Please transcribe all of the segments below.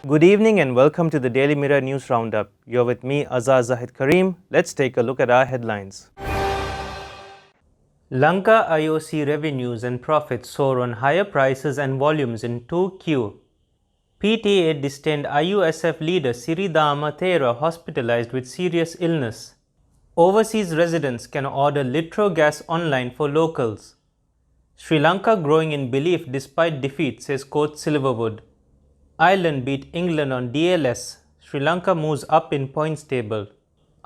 Good evening and welcome to the Daily Mirror News Roundup. You're with me, Azhar Zahid Kareem. Let's take a look at our headlines. Lanka IOC revenues and profits soar on higher prices and volumes in 2Q. PTA disdained IUSF leader Siridama Thera hospitalized with serious illness. Overseas residents can order litro gas online for locals. Sri Lanka growing in belief despite defeat, says coach Silverwood. Ireland beat England on DLS. Sri Lanka moves up in points table.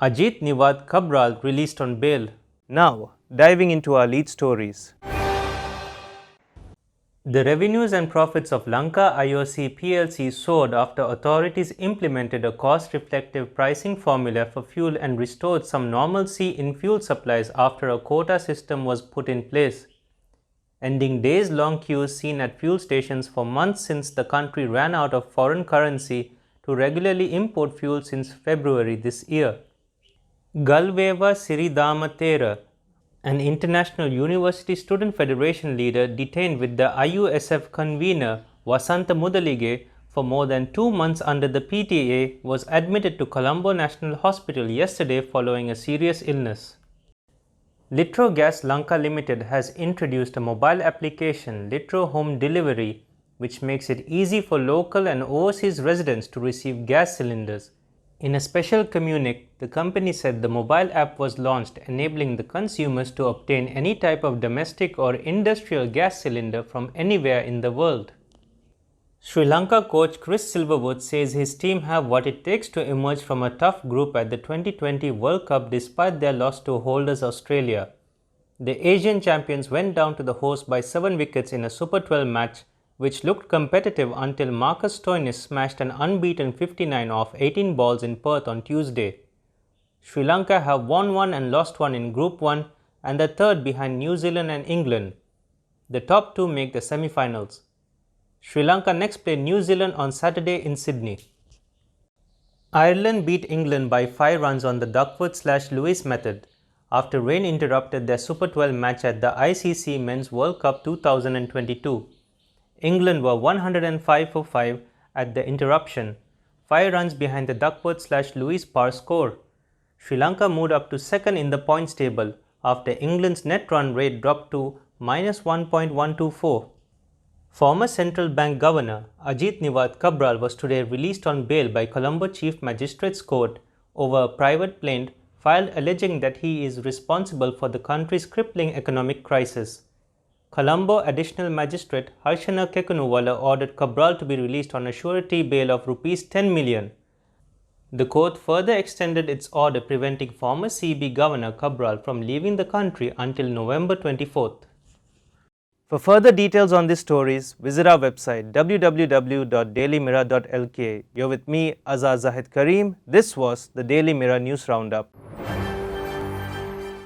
Ajit Niwad Cabral released on bail. Now, diving into our lead stories. The revenues and profits of Lanka IOC plc soared after authorities implemented a cost-reflective pricing formula for fuel and restored some normalcy in fuel supplies after a quota system was put in place, ending days-long queues seen at fuel stations for months since the country ran out of foreign currency to regularly import fuel since February this year. Galweva Siridama Thera, an International University Student Federation leader detained with the IUSF convener Vasanta Mudalige for more than 2 months under the PTA, was admitted to Colombo National Hospital yesterday following a serious illness. Litro Gas Lanka Limited has introduced a mobile application, Litro Home Delivery, which makes it easy for local and overseas residents to receive gas cylinders. In a special communique, the company said the mobile app was launched, enabling the consumers to obtain any type of domestic or industrial gas cylinder from anywhere in the world. Sri Lanka coach Chris Silverwood says his team have what it takes to emerge from a tough group at the 2020 World Cup despite their loss to holders Australia. The Asian champions went down to the host by 7 wickets in a Super 12 match, which looked competitive until Marcus Stoinis smashed an unbeaten 59 off 18 balls in Perth on Tuesday. Sri Lanka have won 1 and lost 1 in Group 1 and the third behind New Zealand and England. The top 2 make the semi-finals. Sri Lanka next play New Zealand on Saturday in Sydney. Ireland beat England by 5 runs on the Duckworth/Lewis method after rain interrupted their Super 12 match at the ICC Men's World Cup 2022. England were 105 for 5 at the interruption, 5 runs behind the Duckworth/Lewis par score. Sri Lanka moved up to second in the points table after England's net run rate dropped to -1.124. Former central bank governor Ajit Niwad Cabral was today released on bail by Colombo Chief Magistrates Court over a private plaint filed alleging that he is responsible for the country's crippling economic crisis. Colombo Additional Magistrate Harshana Kekunuwala ordered Cabral to be released on a surety bail of Rs 10 million. The court further extended its order preventing former CB Governor Cabral from leaving the country until November 24th. For further details on these stories, visit our website www.dailymirror.lk. You're with me, Azhar Zahid Kareem. This was the Daily Mirror News Roundup.